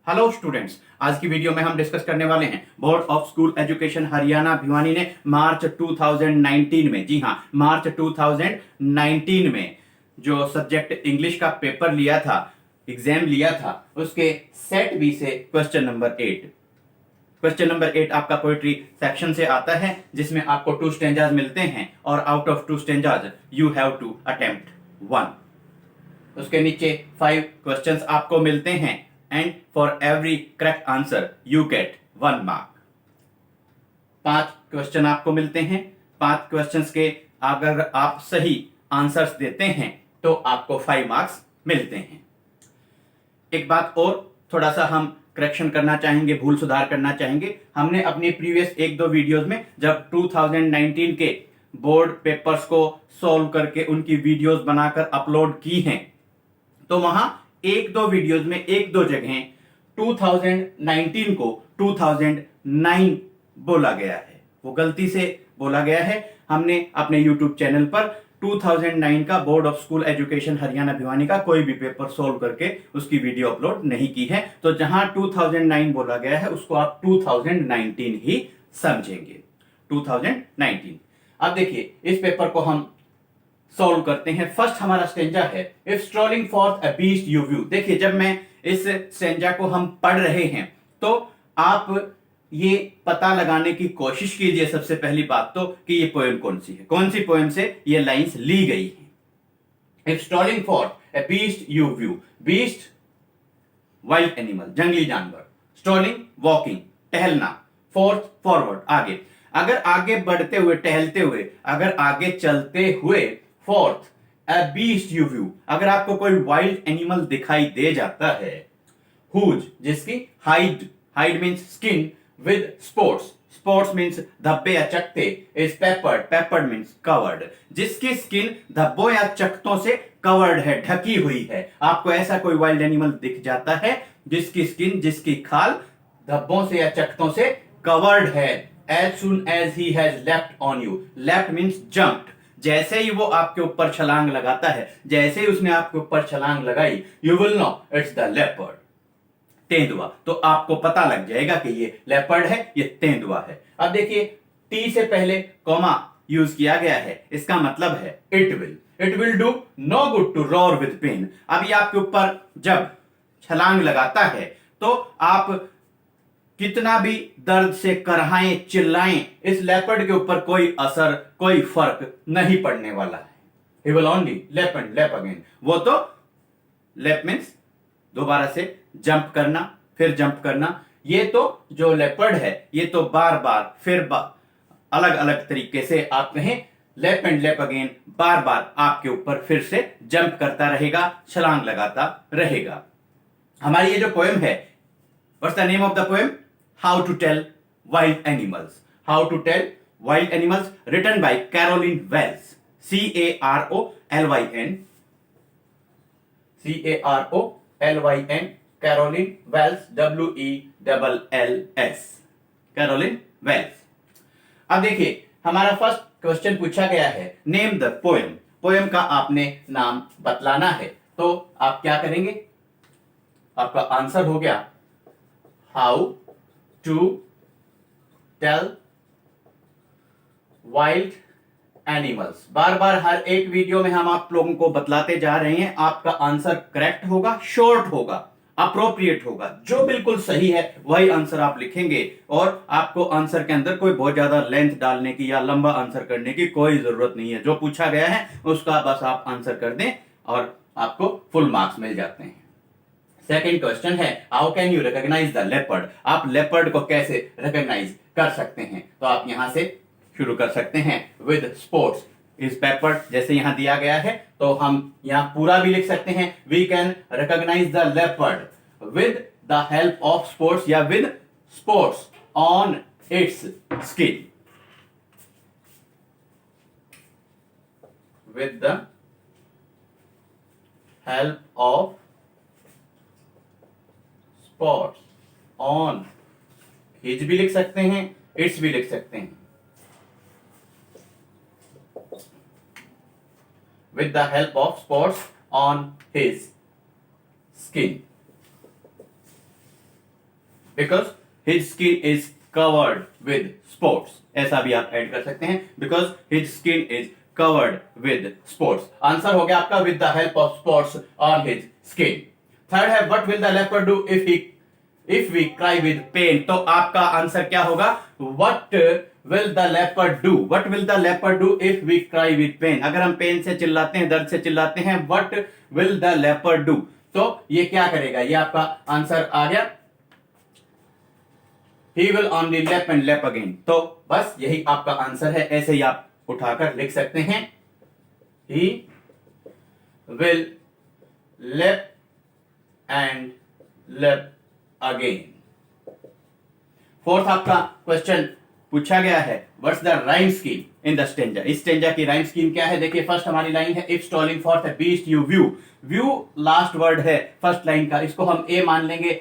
Hello students, आज की video में हम डिस्कस करने वाले हैं board of school education Haryana Bhiwani ने मार्च 2019 में, जी हां, मार्च 2019 में जो सब्जेक्ट इंग्लिश का पेपर लिया था, एग्जाम लिया था, उसके सेट बी से क्वेश्चन नंबर 8 आपका पोएट्री सेक्शन से आता है, जिसमें आपको 2 स्टेंजाज मिलते हैं और out of 2 stanzas you have to attempt 1। उसके नीचे 5 क्वेश्चंस आपको मिलते हैं and for every correct answer you get 1 mark. 5 question आपको मिलते हैं। 5 क्वेश्चंस के अगर आप सही आंसर्स देते हैं तो आपको 5 मार्क्स मिलते हैं। एक बात और थोड़ा सा हम करेक्शन करना चाहेंगे, भूल सुधार करना चाहेंगे। हमने अपनी प्रीवियस 1-2 वीडियोस में जब 2019 के बोर्ड पेपर्स को सॉल्व करके उनकी वीडियोस बनाकर अपलोड की हैं, तो वहां 1-2 वीडियोस में 1-2 जगह 2019 को 2009 बोला गया है, वो गलती से बोला गया है। हमने अपने YouTube चैनल पर 2009 का board of school education Haryana Bhiwani का कोई भी पेपर सॉल्व करके उसकी वीडियो अपलोड नहीं की है, तो जहां 2009 बोला गया है उसको आप 2019 ही समझेंगे। 2019। अब देखिए, इस पेपर को हम सॉल्व करते हैं। फर्स्ट हमारा स्टेंजा है, if strolling forth a beast you view. देखिए, जब मैं इस स्टेंजा को हम पढ़ रहे हैं तो आप ये पता लगाने की कोशिश कीजिए सबसे पहली बात तो कि ये पोएम कौन सी है, कौन सी पोएम से ये लाइंस ली गई है। If strolling forth a beast you view, beast wild animal, जंगली जानवर, स्ट्रोलिंग वॉकिंग, टहलना, फोर्थ फॉरवर्ड, आगे। अगर आगे बढ़ते हुए, टहलते हुए, अगर आगे चलते हुए, fourth a beast you view, अगर आपको कोई वाइल्ड एनिमल दिखाई दे जाता है, हुज, जिसकी hide, hide means skin, with spots, spots means धब्बे या चकते, is peppered, peppered means covered, जिसकी स्किन धब्बों या चकतों से कवर्ड है, ढकी हुई है। आपको ऐसा कोई वाइल्ड एनिमल दिख जाता है जिसकी स्किन, जिसकी खाल धब्बों से या चकतों से कवर्ड है। As soon as he has leapt on you, leapt means jumped, जैसे ही वो आपके ऊपर छलांग लगाता है, जैसे ही उसने आपके ऊपर छलांग लगाई, you will know it's the leopard, तेंदुआ। तो आपको पता लग जाएगा कि ये लेपर्ड है, ये तेंदुआ है। अब देखिए, टी से पहले कॉमा यूज किया गया है, इसका मतलब है it will do no good to roar with pain. अब ये आपके ऊपर जब छलांग लगाता है तो आप कितना भी दर्द से करहाएं, चिल्लाएं, इस लेपर्ड के ऊपर कोई असर, कोई फर्क नहीं पड़ने वाला है। He will only leap and leap again। वो तो लेप मीन्स दोबारा से जंप करना, फिर जंप करना। ये तो जो लेपर्ड है, ये तो बार बार फिर अलग अलग तरीके से आप कहें लेप एंड लेप अगेन, बार बार आपके ऊपर फिर से जंप करता रहेगा, छलांग लगाता रहेगा। हमारी ये जो पोएम है, what's the name of the poem? How to tell wild animals. How to tell wild animals, written by Carolyn Wells, CAROLYN, CAROLYN, Carolyn Wells, WELLS, Carolyn Wells. अब देखिए, हमारा फर्स्ट क्वेश्चन पूछा गया है, नेम द पोएम। पोएम का आपने नाम बतलाना है, तो आप क्या करेंगे? आपका आंसर हो गया how to tell wild animals. बार बार हर एक वीडियो में हम आप लोगों को बतलाते जा रहे हैं, आपका आंसर करेक्ट होगा, शॉर्ट होगा, अप्रोप्रिएट होगा, जो बिल्कुल सही है वही आंसर आप लिखेंगे। और आपको आंसर के अंदर कोई बहुत ज्यादा लेंथ डालने की या लंबा आंसर करने की कोई जरूरत नहीं है। जो पूछा गया है उसका बस आप आंसर कर दें और आपको फुल मार्क्स मिल जाते हैं। सेकेंड क्वेश्चन है, how can you recognise the leopard. आप लेपर्ड को कैसे रिकॉग्नाइज कर सकते हैं? तो आप यहां से शुरू कर सकते हैं, विद स्पोर्ट्स इज पेपर्ड, जैसे यहां दिया गया है, तो हम यहां पूरा भी लिख सकते हैं, we can recognise the leopard with the help of spots, या with spots on its skin, with the help of spots on, his भी लिख सकते हैं, इट्स भी लिख सकते हैं, with the help of spots on his skin। Because his skin is covered with spots, ऐसा भी आप ऐड कर सकते हैं, because his skin is covered with spots. Answer हो गया आपका with the help of spots on his skin. Third है what will the leopard do if we cry with pain. तो आपका आंसर क्या होगा, what will the leopard do, what will the leopard do if we cry with pain. अगर हम pen से चिल्लाते हैं, दर्द से चिल्लाते हैं, what will the leopard do, तो ये क्या करेगा, ये आपका आंसर आ गया, he will only lap and lap again। तो बस यही आपका आंसर है, ऐसे ही आप उठाकर लिख सकते हैं, he will lap and lap again। Fourth आपका क्वेश्चन पूछा गया है, what's the rhyme scheme in the stanza. इस स्टेंजा की राइम स्कीम क्या है, देखिए फर्स्ट हमारी लाइन है, if stalling for the beast you view, view last word है फर्स्ट लाइन का, इसको हम ए मान लेंगे,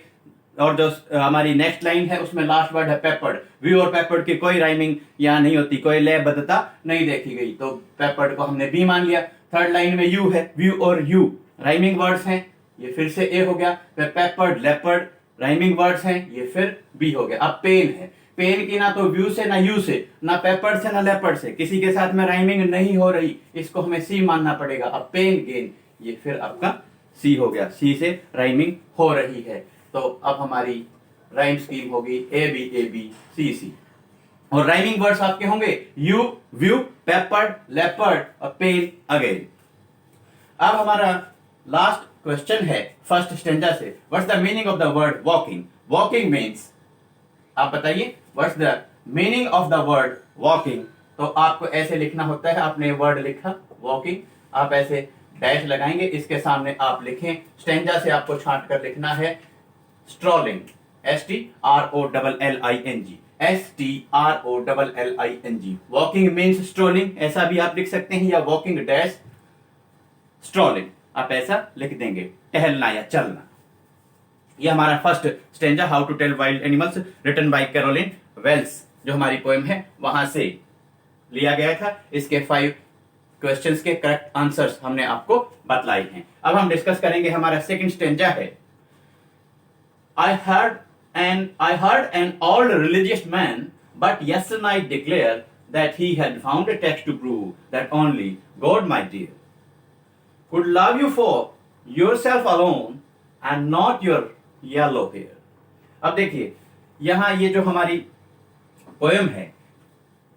और जो हमारी नेक्स्ट लाइन है उसमें लास्ट वर्ड है पेपर्ड। व्यू और पेपर्ड की कोई राइमिंग यहाँ नहीं होती, कोई लयबद्धता नहीं देखी गई, तो पेपर्ड को हमने बी मान लिया। थर्ड लाइन में यू है, व्यू और यू राइमिंग वर्ड्स हैं, ये फिर से ए हो गया, फिर पेपर्ड लेपर्ड राइमिंग वर्ड्स हैं, ये फिर बी हो गया। अब पेन है, पेन की ना तो व्यू से ना यू से ना पेपर्ड से ना लेपर्ड से किसी के साथ में राइमिंग नहीं हो रही, इसको हमें सी मानना पड़ेगा। अब पेन गेन, ये फिर आपका सी हो गया, सी से राइमिंग हो रही है, तो अब हमारी राइम स्कीम होगी ए बी सी सी, और राइमिंग वर्ड्स आपके होंगे यू, व्यू, पेपर्ड, लेपर्ड और पेन अगेन। अब हमारा लास्ट क्वेश्चन है फर्स्ट स्टेंजा से, what's the meaning of the word walking. Walking means, आप बताइए what's the meaning of the word walking. तो आपको ऐसे लिखना होता है, आपने वर्ड लिखा वॉकिंग, आप ऐसे डैश लगाएंगे, इसके सामने आप लिखें, स्टेंजा से आपको छांट कर लिखना है strolling, STROLLING, STROLLING। Walking means strolling, ऐसा भी आप लिख सकते हैं, या वॉकिंग डैश स्ट्रोलिंग, आप ऐसा लिख देंगे, टहलना या चलना। ये हमारा first stanza how to tell wild animals written by Carolyn Wells, जो हमारी पोएम है वहां से लिया गया था। इसके 5 क्वेश्चंस के करेक्ट आंसर्स हमने आपको बतलाए हैं। अब हम डिस्कस करेंगे, हमारा सेकंड स्टेंजा है, I heard an old religious man, but yesternight declared that he had found a text to prove that only God, my dear, could love you for yourself alone and not your yellow hair। अब देखिए यहां ये जो हमारी poem है,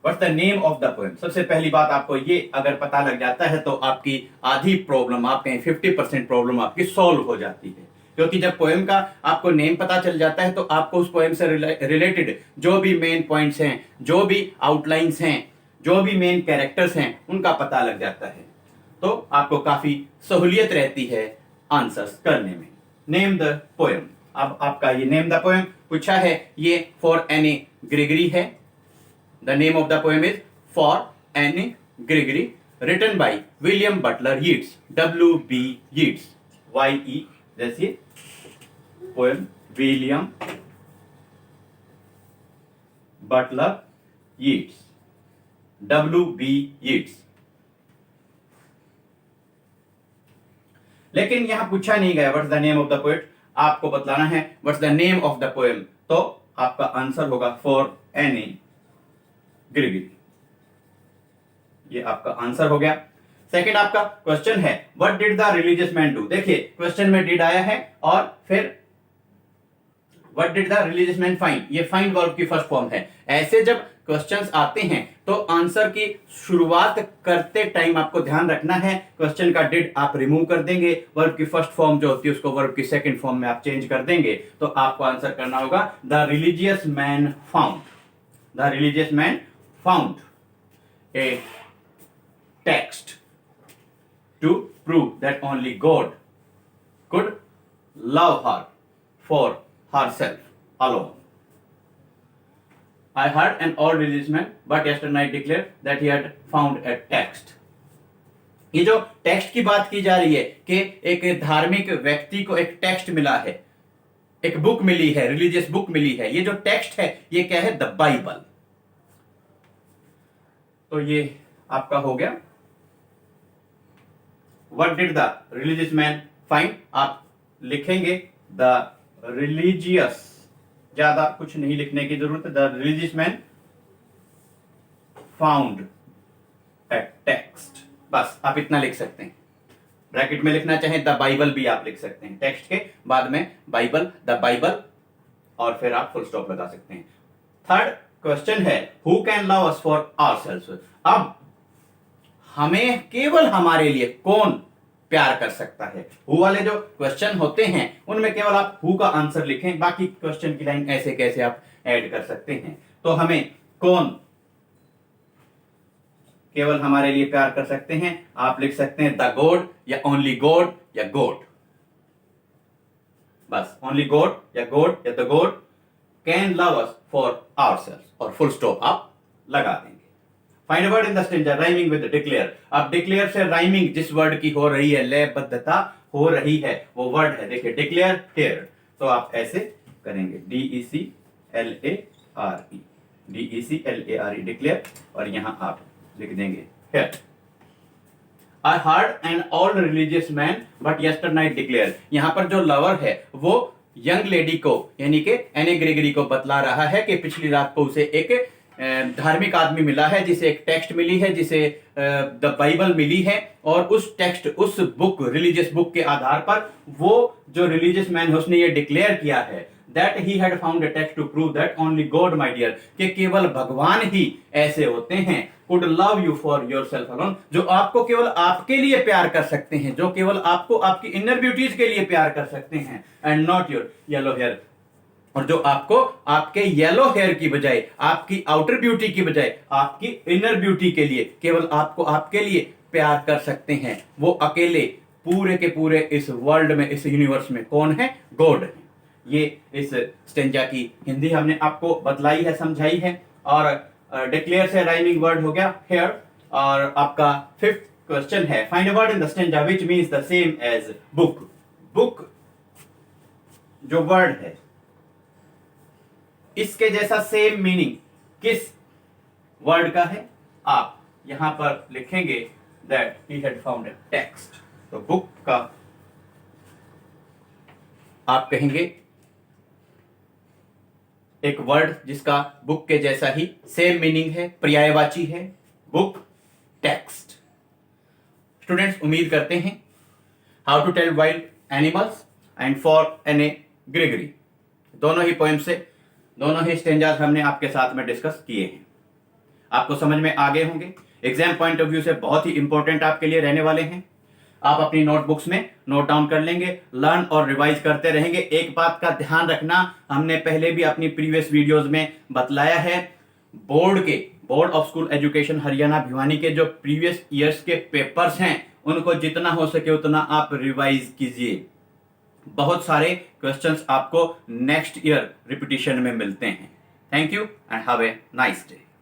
what's the name of the poem. सबसे पहली बात आपको ये अगर पता लग जाता है तो आपकी आधी प्रॉब्लम, आप कहें 50% प्रॉब्लम आपकी सॉल्व हो जाती है, क्योंकि जब पोएम का आपको नेम पता चल जाता है तो आपको उस पोएम से रिलेटेड जो भी मेन पॉइंट्स हैं, जो भी आउटलाइंस हैं, जो भी मेन कैरेक्टर्स हैं, उनका पता लग जाता है, तो आपको काफी सहूलियत रहती है आंसर्स करने में। नेम द पोएम, अब आपका ये नेम द पोएम पूछा है, ये फॉर एनी ग्रेगरी है। The name of the poem is for Annie Gregory, written by William Butler Yeats, WB Yeats, YE, जैसे poem William Butler Yeats, WB Yeats. लेकिन यहां पूछा नहीं गया what's the name of the poet, आपको बतलाना है what's the name of the poem, तो आपका आंसर होगा फॉर एनी ग्रेगरी, ये आपका आंसर हो गया। सेकंड आपका क्वेश्चन है, what did the religious man do. देखिए क्वेश्चन में डिड आया है, और फिर what did the religious man find, ये फाइंड वर्ब की फर्स्ट फॉर्म है। ऐसे जब क्वेश्चंस आते हैं तो आंसर की शुरुआत करते टाइम आपको ध्यान रखना है, क्वेश्चन का डिड आप रिमूव कर देंगे, वर्ब की फर्स्ट फॉर्म जो होती है उसको वर्ब की सेकंड फॉर्म में आप चेंज कर देंगे, तो आपको आंसर करना होगा the religious man found, the religious man found a text to prove that only God could love her for herself alone. I heard an old religious man, but yesterday declared that he had found a text. ये जो text की बात की जा रही है कि एक धार्मिक व्यक्ति को एक टेक्स्ट मिला है, एक बुक मिली है, रिलीजियस बुक मिली है। ये जो टेक्स्ट है ये क्या है, द बाइबल। तो ये आपका हो गया What did the religious man find? आप लिखेंगे the religious ज्यादा कुछ नहीं लिखने की जरूरत है। The religious man found a text, बस आप इतना लिख सकते हैं। ब्रैकेट में लिखना चाहें द बाइबल भी आप लिख सकते हैं, टेक्स्ट के बाद में बाइबल, द बाइबल, और फिर आप फुल स्टॉप लगा सकते हैं। थर्ड क्वेश्चन है who can love us for ourselves. अब हमें केवल हमारे लिए कौन प्यार कर सकता है। हु वाले जो क्वेश्चन होते हैं उनमें केवल आप हु का आंसर लिखें, बाकी क्वेश्चन की लाइन ऐसे कैसे आप ऐड कर सकते हैं। तो हमें कौन केवल हमारे लिए प्यार कर सकते हैं, आप लिख सकते हैं द गॉड या ओनली गॉड या गॉड, बस ओनली गॉड या the God can love us for ourselves और फुल स्टॉप आप लगा देंगे। Find word in the stanza rhyming with declare. अब डिक्लेयर से राइमिंग जिस वर्ड की हो रही है, लयबद्धता हो रही है, वो वर्ड है देखिए डिक्लेयर हेयर। तो आप ऐसे करेंगे DECLARE, DECLARE डिक्लेयर, और यहां आप लिख देंगे hair. I heard an old religious man but yesternight declared। यहां पर जो लवर है वो यंग लेडी को यानी कि एने ग्रेगरी को बतला रहा है कि पिछली रात को उसे एक धार्मिक आदमी मिला है, जिसे एक टेक्स्ट मिली है, जिसे द बाइबल मिली है, और उस टेक्स्ट, उस बुक, रिलीजियस बुक के आधार पर वो जो रिलीजियस मैन है उसने ये डिक्लेयर किया है that he had found a text to prove that only God my dear, कि केवल भगवान ही ऐसे होते हैं could love you for yourself alone, जो आपको केवल आपके लिए प्यार कर सकते हैं, जो केवल आपको आपकी इनर ब्यूटीज के लिए प्यार कर सकते हैं, and not your yellow hair, और जो आपको आपके येलो हेयर की बजाय, आपकी आउटर ब्यूटी की बजाय, आपकी इनर ब्यूटी के लिए, केवल आपको आपके लिए प्यार कर सकते हैं, वो अकेले पूरे के पूरे इस वर्ल्ड में, इस यूनिवर्स में कौन है? गॉड है। ये इस स्टेंजा की हिंदी हमने आपको बतलाई है, समझाई है। और डिक्लेयर से राइमिंग वर्ड हो गया हेयर। और आपका फिफ्थ क्वेश्चन है find a word in the stanza which means the same as book. Book जो वर्ड है इसके जैसा सेम मीनिंग किस वर्ड का है? आप यहां पर लिखेंगे that he had found a text. तो बुक का आप कहेंगे एक वर्ड जिसका बुक के जैसा ही सेम मीनिंग है, पर्यायवाची है, बुक, टेक्स्ट। स्टूडेंट्स, उम्मीद करते हैं how to tell wild animals and for Annie Gregory, दोनों ही पोएम से, दोनों ही स्टेंजास हमने आपके साथ में डिस्कस किए हैं, आपको समझ में आ गए होंगे। एग्जाम पॉइंट ऑफ व्यू से बहुत ही इंपॉर्टेंट आपके लिए रहने वाले हैं। आप अपनी नोटबुक्स में नोट डाउन कर लेंगे, लर्न और रिवाइज करते रहेंगे। एक बात का ध्यान रखना, हमने पहले भी अपनी प्रीवियस वीडियोस में बतलाया है, board of school education Haryana Bhiwani के जो प्रीवियस ईयर्स के पेपर्स हैं उनको जितना हो सके उतना आप रिवाइज कीजिए। बहुत सारे क्वेश्चंस आपको नेक्स्ट ईयर रिपीटिशन में मिलते हैं। Thank you and have a nice day.